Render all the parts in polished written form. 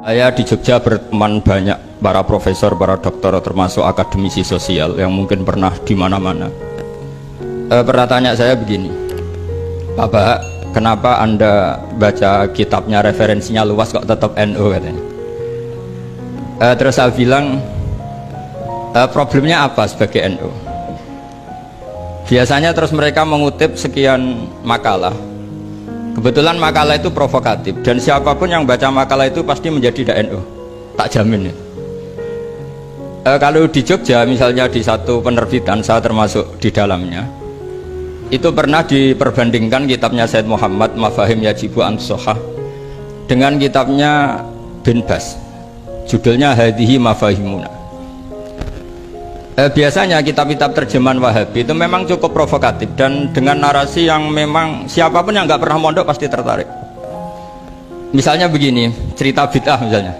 Saya di Jogja berteman banyak para profesor, para dokter, termasuk akademisi sosial yang mungkin pernah di mana-mana. Pernah tanya saya begini, Bapak, kenapa Anda baca kitabnya referensinya luas kok tetap NU katanya. Terus saya bilang, problemnya apa sebagai NU? Biasanya terus mereka mengutip sekian makalah. Kebetulan makalah itu provokatif dan siapapun yang baca makalah itu pasti menjadi tidak NU, tak jamin ya. Kalau di Jogja misalnya di satu penerbitan, saya termasuk di dalamnya, itu pernah diperbandingkan kitabnya Said Muhammad Mafahim Yajibu An-Sohah dengan kitabnya Bin Bas, judulnya Hadihi Mafahimuna. Biasanya kitab-kitab terjemahan Wahabi itu memang cukup provokatif dan dengan narasi yang memang siapapun yang nggak pernah mondok pasti tertarik. Misalnya begini, cerita bid'ah misalnya,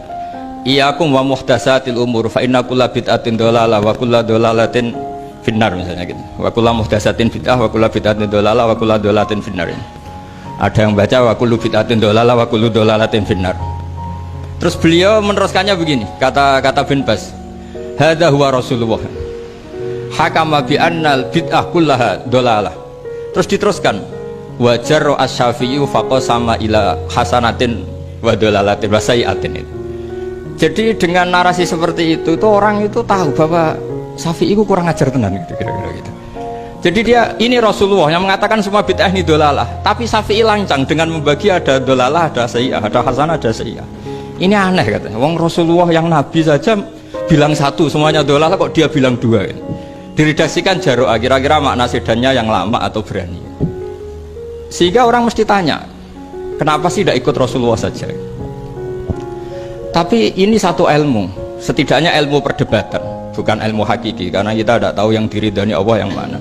Iyyakum wa muhdatsatil umur fa inna kulla bid'atin dhalalah wa kulla dhalalatin finnar, misalnya gitu. Wa kulla muhdatsatin bid'ah wa kulla bid'atin dhalalah wa kulla dhalalatin finnar. Ada yang baca wa kullu bid'atin dhalalah wa kullu dhalalatin finnar. Terus beliau meneruskannya begini, kata Bin Bas, hadza huwa Rasulullah hakama bi annal bid'ah kullaha dhalalah. Terus diteruskan wajar asy-Syafi'i faqasama ila hasanatin wa dhalalatin wa sayiatin. Jadi dengan narasi seperti itu orang itu tahu bahwa Syafi'i itu kurang ajar tenan gitu, kira-kira gitu. Jadi dia ini Rasulullah yang mengatakan semua bid'ah ini dhalalah, tapi Syafi'i lancang dengan membagi ada dhalalah, ada sayi'ah, ada hasanah, ada sayi'ah. Ini aneh katanya. Wong Rasulullah yang Nabi saja bilang satu semuanya dhalalah, kok dia bilang dua kan? Diredaksikan Jaro'a, kira-kira makna sedannya yang lama atau berani. Sehingga orang mesti tanya, kenapa sih tidak ikut Rasulullah saja? Tapi ini satu ilmu, setidaknya ilmu perdebatan, bukan ilmu hakiki, karena kita tidak tahu yang diridhani Allah yang mana.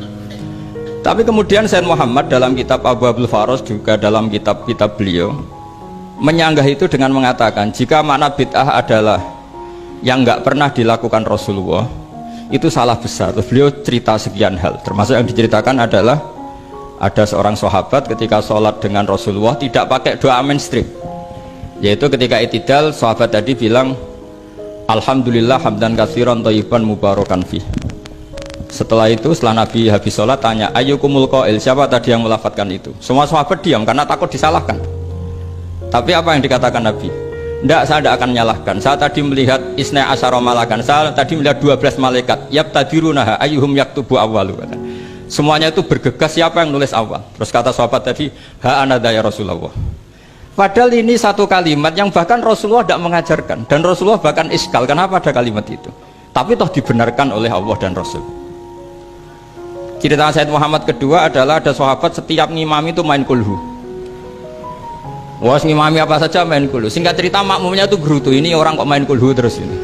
Tapi kemudian Sayyid Muhammad dalam kitab Abu Abdul Faros, juga dalam kitab-kitab beliau menyanggah itu dengan mengatakan, jika makna bid'ah adalah yang nggak pernah dilakukan Rasulullah, itu salah besar. Terus beliau cerita sekian hal, termasuk yang diceritakan adalah ada seorang sahabat ketika sholat dengan Rasulullah tidak pakai doa mainstream, yaitu ketika i'tidal sahabat tadi bilang alhamdulillah hamdan katsiran thayyiban mubarakan fih. Setelah itu setelah Nabi habis sholat tanya ayyukumul qail, siapa tadi yang melafadzkan itu? Semua sahabat diam karena takut disalahkan. Tapi apa yang dikatakan Nabi? Tidak, saya tidak akan menyalahkan. Saya tadi melihat isna asyara malakan. Saya tadi melihat 12 malaikat. Yabtadirunaha ayyuhum yaktubu awwalu. Semuanya itu bergegas siapa yang nulis awal. Terus kata sahabat tadi, ha anada ya Rasulullah. Padahal ini satu kalimat yang bahkan Rasulullah tidak mengajarkan. Dan Rasulullah bahkan iskal, kenapa ada kalimat itu? Tapi toh dibenarkan oleh Allah dan Rasul. Cerita Sayyid Muhammad kedua adalah ada sahabat setiap ngimami itu main kulhu. Wah, ngimami apa saja main kulhu. Singkat cerita makmumnya itu gerutu, ini orang kok main kulhu terus ini.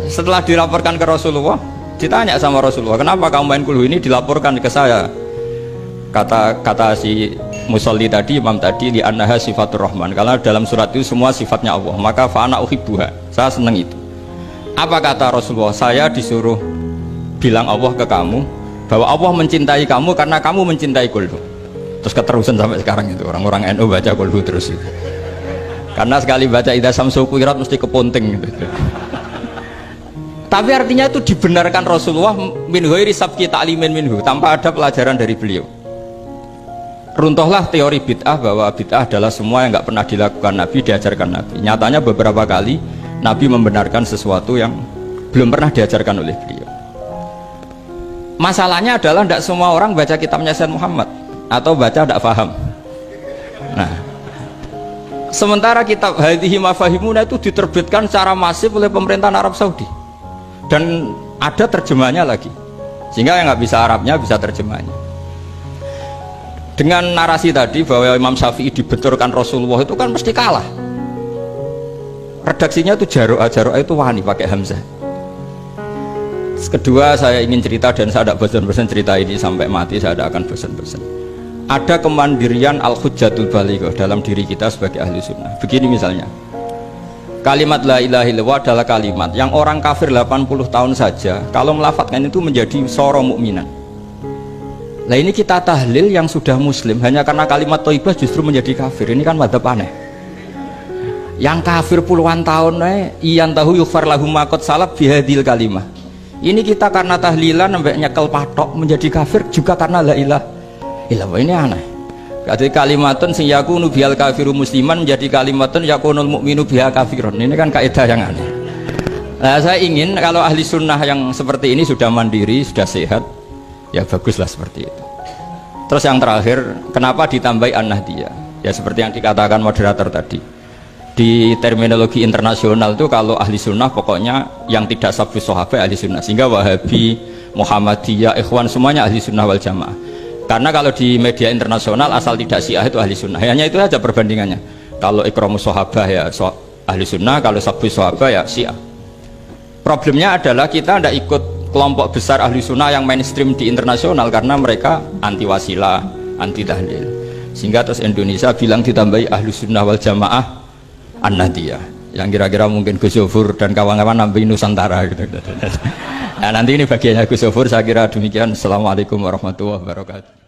Setelah dilaporkan ke Rasulullah, ditanya sama Rasulullah, kenapa kamu main kulhu? Ini dilaporkan ke saya. Kata si musolli tadi, imam tadi, li annaha sifatur rahman, karena dalam surat itu semua sifatnya Allah, maka fa'ana uhibbuha, saya senang itu. Apa kata Rasulullah? Saya disuruh bilang Allah ke kamu bahwa Allah mencintai kamu karena kamu mencintai kulhu. Terus keterusan sampai sekarang itu orang-orang NU baca kulhu terus itu. Karena sekali baca idza samsu kuwirat mesti keponting gitu. Tapi artinya itu dibenarkan Rasulullah min ghairi sabqi ta'limin minhu, tanpa ada pelajaran dari beliau. Runtuhlah teori bid'ah bahwa bid'ah adalah semua yang nggak pernah dilakukan Nabi diajarkan Nabi. Nyatanya beberapa kali Nabi membenarkan sesuatu yang belum pernah diajarkan oleh beliau. Masalahnya adalah tidak semua orang baca kitabnya Sayyid Muhammad atau baca tidak paham. Nah, sementara kitab Hadihi Mafahimuna itu diterbitkan secara masif oleh pemerintahan Arab Saudi dan ada terjemahnya lagi, sehingga yang nggak bisa Arabnya bisa terjemahnya. Dengan narasi tadi bahwa Imam Syafi'i dibenturkan Rasulullah itu kan mesti kalah. Redaksinya itu Jaro'a itu wani pakai hamzah. Kedua, saya ingin cerita dan saya tidak bosan-bosan cerita ini sampai mati, saya tidak akan bosan-bosan. Ada kemandirian al-hujjatul balighah dalam diri kita sebagai ahli sunnah. Begini misalnya, kalimat la ilaha illallah adalah kalimat yang orang kafir 80 tahun saja kalau melafadzkan itu menjadi soro mukminan. Nah ini kita tahlil yang sudah muslim hanya karena kalimat thayyibah justru menjadi kafir. Ini kan madzhab aneh. Yang kafir puluhan tahun iyan tahu yufar lahum makot salab bihadil kalimah. Ini kita karena tahlilan sampai nyekel patok menjadi kafir juga karena la ilaha illallah. Ini aneh. Jadi kalimatun sing yakunu bihal kafiru musliman menjadi kalimatun yakunul mukminu biha kafirun. Ini kan kaidah yang aneh. Nah, saya ingin kalau ahli sunnah yang seperti ini sudah mandiri, sudah sehat, ya baguslah seperti itu. Terus yang terakhir, kenapa ditambahi an-nahdiyah? Ya seperti yang dikatakan moderator tadi. Di terminologi internasional itu kalau ahli sunnah pokoknya yang tidak sabus sahabat ahli sunnah, sehingga Wahabi, Muhammadiyah, Ikhwan semuanya ahli sunnah wal jamaah. Karena kalau di media internasional asal tidak Syiah itu ahli sunnah, hanya itu saja perbandingannya. Kalau ikramus sahabat ya ahli sunnah, kalau sabus sahabat ya Syiah. Problemnya adalah kita tidak ikut kelompok besar ahli sunnah yang mainstream di internasional karena mereka anti wasilah, anti tahlil, sehingga terus Indonesia bilang ditambahi ahli sunnah wal jamaah an-nahdiyah, yang kira-kira mungkin Gus Yofur dan kawan-kawan nambahin Nusantara gitu. Nah, nanti ini bagiannya Gus Yofur, saya kira demikian. Assalamualaikum warahmatullahi wabarakatuh.